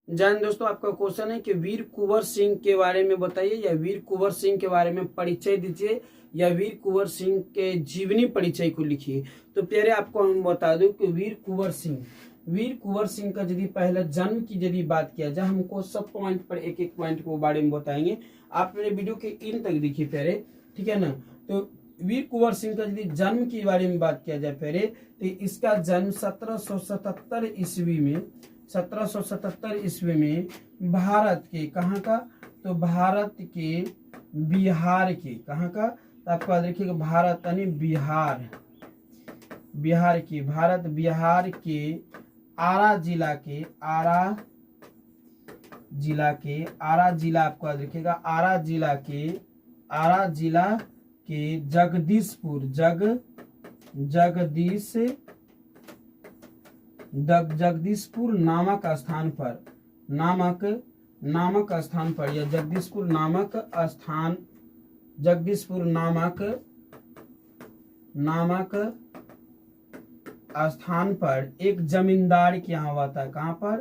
जान दोस्तों, आपका क्वेश्चन है कि वीर कुंवर सिंह के बारे में बताइए या वीर कुंवर सिंह के बारे में परिचय दीजिए या वीर कुंवर सिंह के जीवनी परिचय को लिखिए। तो प्यारे आपको हम बता दूं कि वीर कुंवर सिंह का यदि पहले जन्म की यदि बात किया जाए, हमको सब पॉइंट पर एक एक पॉइंट को बारे में बताएंगे। आप मेरे वीडियो के इन तक देखिए प्यारे, ठीक है ना। तो वीर कुंवर सिंह का यदि जन्म के बारे में बात किया जाए प्यारे, तो इसका जन्म 1777 ईस्वी में 1777 ईस्वी में भारत के कहाँ का, तो भारत के बिहार के कहाँ का, तो आपको देखिएगा भारत यानी बिहार के आरा जिला आपको देखिएगा आरा जिला के जगदीशपुर नामक स्थान पर या जगदीशपुर नामक स्थान पर एक जमींदार के यहाँ हुआ था। कहाँ पर,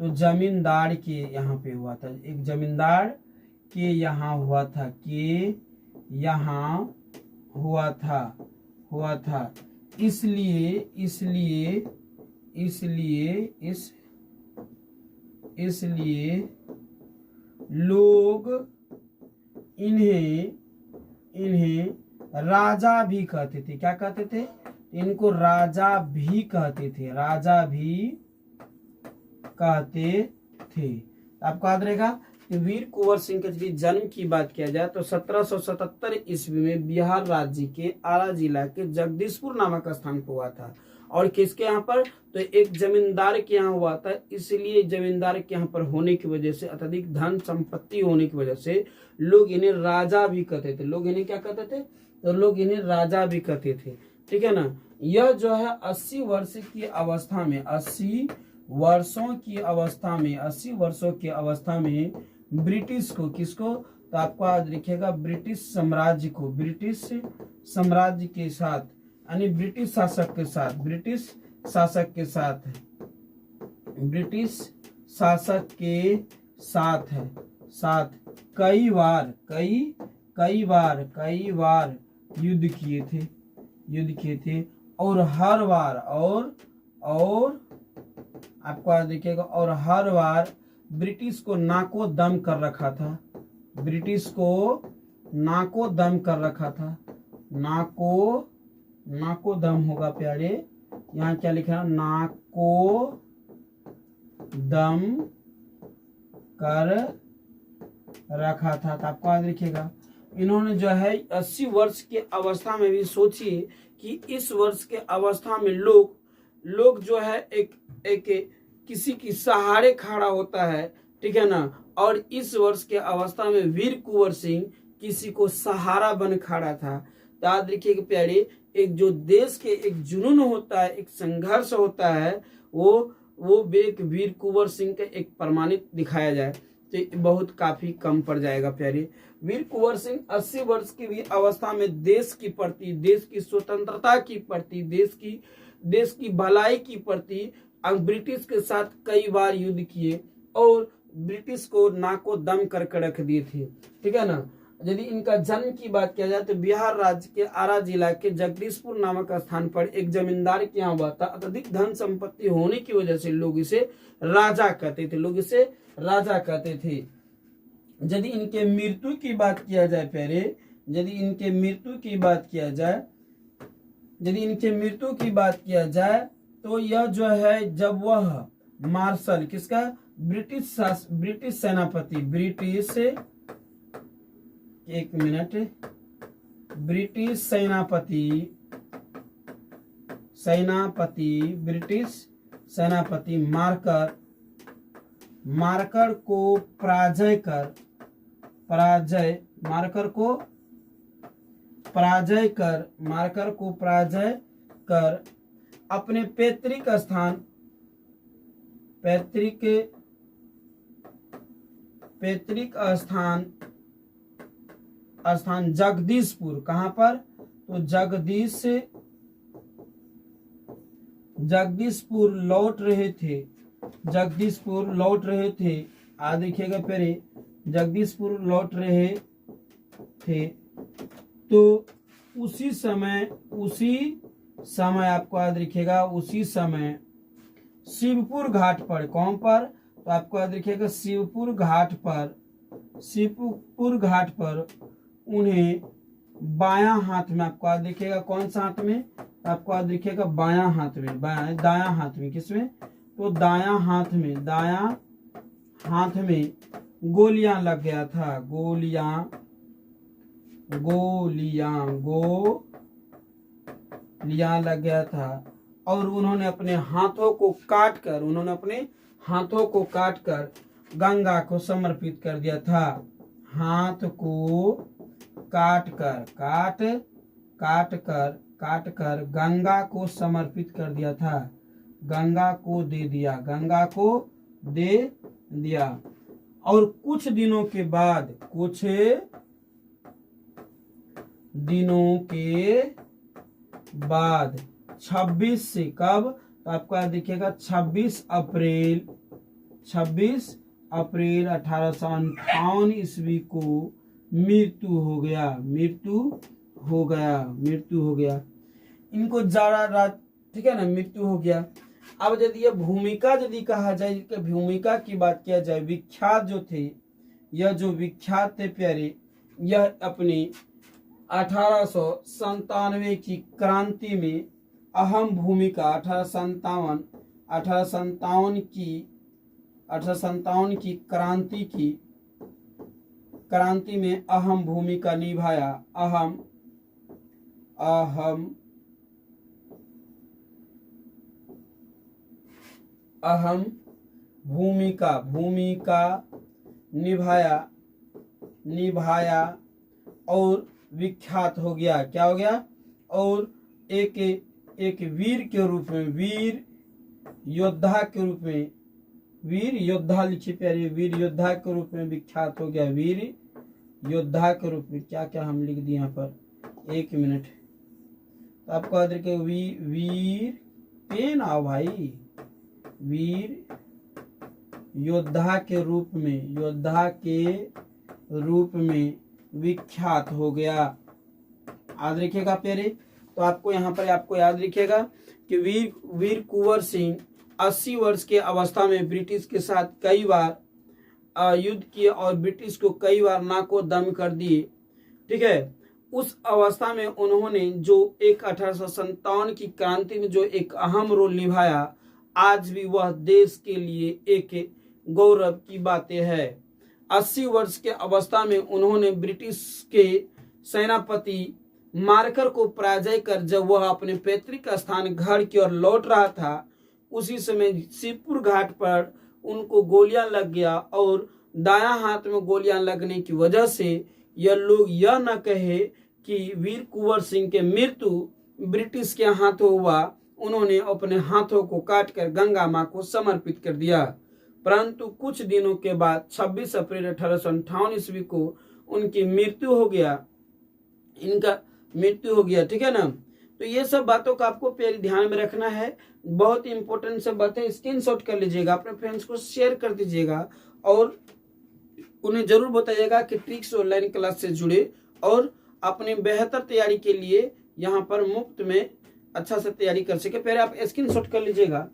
तो जमींदार के यहाँ पे हुआ था, एक जमींदार के यहाँ हुआ था। इसलिए लोग इन्हें राजा भी कहते थे। क्या कहते थे, इनको राजा भी कहते थे। आपको याद रहेगा कि वीर कुंवर सिंह के यदि जन्म की बात किया जाए तो 1777 ईस्वी में बिहार राज्य के आरा जिला के जगदीशपुर नामक स्थान पर हुआ था। और किसके यहाँ पर, तो एक जमींदार के यहाँ हुआ था। इसलिए जमींदार के यहाँ पर होने की वजह से, अत्यधिक धन संपत्ति होने की वजह से लोग इन्हें राजा भी कहते थे। लोग इन्हें क्या कहते थे, तो लोग इन्हें राजा भी कहते थे, ठीक है ना। यह जो है 80 वर्षों की अवस्था में ब्रिटिश को, किसको, तो आपको आज लिखेगा ब्रिटिश साम्राज्य के साथ यानी ब्रिटिश शासक के साथ कई बार युद्ध किए थे और हर बार आपको आज देखिएगा, और हर बार ब्रिटिश को नाको दम कर रखा था। नाको दम होगा प्यारे, यहाँ क्या लिखा है, नाको दम कर रखा था। तो आपको याद रखिएगा, इन्होंने जो है 80 वर्ष के अवस्था में भी, सोचिए कि इस वर्ष के अवस्था में लोग जो है एक किसी की सहारे खड़ा होता है, ठीक है ना। और इस वर्ष के अवस्था में वीर कुंवर सिंह किसी को सहारा बन खड़ा था। याद रखिए प्यारे, एक जो देश के एक जुनून होता है, एक संघर्ष होता है, वो एक वीर कुंवर सिंह का एक प्रमाणित दिखाया जाए तो बहुत काफी कम पड़ जाएगा प्यारे। वीर कुंवर सिंह 80 वर्ष की भी अवस्था में देश की प्रति, देश की स्वतंत्रता की प्रति, देश की भलाई की प्रति ब्रिटिश के साथ कई बार युद्ध किए और ब्रिटिश को नाको दम करके रख दिए थे, ठीक है ना। यदि इनका जन्म की बात किया जाए तो बिहार राज्य के आरा जिला के जगदीशपुर नामक स्थान पर एक जमींदार के यहाँ हुआ था। अत्यधिक धन संपत्ति होने की वजह से लोग इसे राजा कहते थे। यदि इनके मृत्यु की बात किया जाए प्यारे, यदि इनके मृत्यु की बात किया जाए तो यह जो है, जब वह मार्शल, किसका, ब्रिटिश सेनापति, ब्रिटिश सेनापति मार्कर को पराजय कर अपने पैतृक स्थान जगदीशपुर, कहां पर, तो जगदीशपुर लौट रहे थे। जगदीशपुर लौट रहे थे। याद रखिएगा प्यारे, जगदीशपुर लौट रहे थे तो उसी समय आपको याद रखिएगा, उसी समय शिवपुर घाट पर, कौन पर, तो आपको याद रखिएगा शिवपुर घाट पर उन्हें बायां हाथ में, आपको याद रखिएगा कौन सा हाथ में, आपको याद रखिएगा बायां हाथ में, दायां हाथ में, किसमें, तो दायां हाथ में गोलियां लग गया था, गोलियां लग गया था। और उन्होंने अपने हाथों को काट कर गंगा को समर्पित कर दिया था। हाथ को काट कर गंगा को समर्पित कर दिया था, गंगा को दे दिया। और कुछ दिनों के बाद 26 से, कब, तो आपको याद दिखेगा 26 अप्रैल 1858 ईस्वी को मृत्यु हो गया। इनको ज्यादा, ठीक है ना, मृत्यु हो गया। अब यदि ये भूमिका यदि कहा जाए, भूमिका की बात किया जाए, विख्यात जो थे, यह जो विख्यात थे प्यारे, यह अपनी 1897 की क्रांति में अहम भूमिका, 1857 की क्रांति में अहम भूमिका निभाया, अहम भूमिका निभाया और विख्यात हो गया। क्या हो गया? और एक वीर के रूप में, वीर योद्धा के रूप में, वीर योद्धा लिखिए प्यारे, वीर योद्धा के रूप में विख्यात हो गया। वीर योद्धा के रूप में क्या क्या हम लिख दिए यहाँ पर, एक मिनट, तो आपको याद रखिए वीर पेन आओ भाई, वीर योद्धा के रूप में विख्यात हो गया। याद रखिएगा प्यारे। तो आपको यहाँ पर आपको याद रखिएगा कि वीर कुंवर सिंह 80 वर्ष के अवस्था में ब्रिटिश के साथ कई बार युद्ध किए और ब्रिटिश को कई बार नाको दम कर दिए। ठीक है, उस अवस्था में उन्होंने जो एक 1857 की क्रांति में जो एक अहम रोल निभाया, आज भी वह देश के लिए एक गौरव की बातें है। 80 वर्ष के अवस्था में उन्होंने ब्रिटिश के सेनापति मार्कर को पराजय कर जब वह अपने पैतृक स्थान घर की ओर लौट रहा था, उसी समय शिवपुर घाट पर उनको गोलियां लग गया और दायां हाथ में गोलियां लगने की वजह से यह लोग यह न कहे कि वीर कुंवर सिंह के मृत्यु ब्रिटिश के हाथों हुआ। उन्होंने अपने हाथों को काटकर गंगा मां को समर्पित कर दिया। परंतु कुछ दिनों के बाद 26 अप्रैल 1858 ईस्वी को उनकी मृत्यु हो गया, इनका मृत्यु हो गया। ठीक है ना। तो ये सब बातों का आपको प्यारे ध्यान में रखना है। बहुत ही इंपॉर्टेंट सब बातें स्क्रीनशॉट कर लीजिएगा, अपने फ्रेंड्स को शेयर कर दीजिएगा और उन्हें जरूर बताइएगा कि ट्रिक्स ऑनलाइन क्लास से जुड़े और अपनी बेहतर तैयारी के लिए यहाँ पर मुफ्त में अच्छा से तैयारी कर सके। पहले आप स्क्रीनशॉट कर लीजिएगा।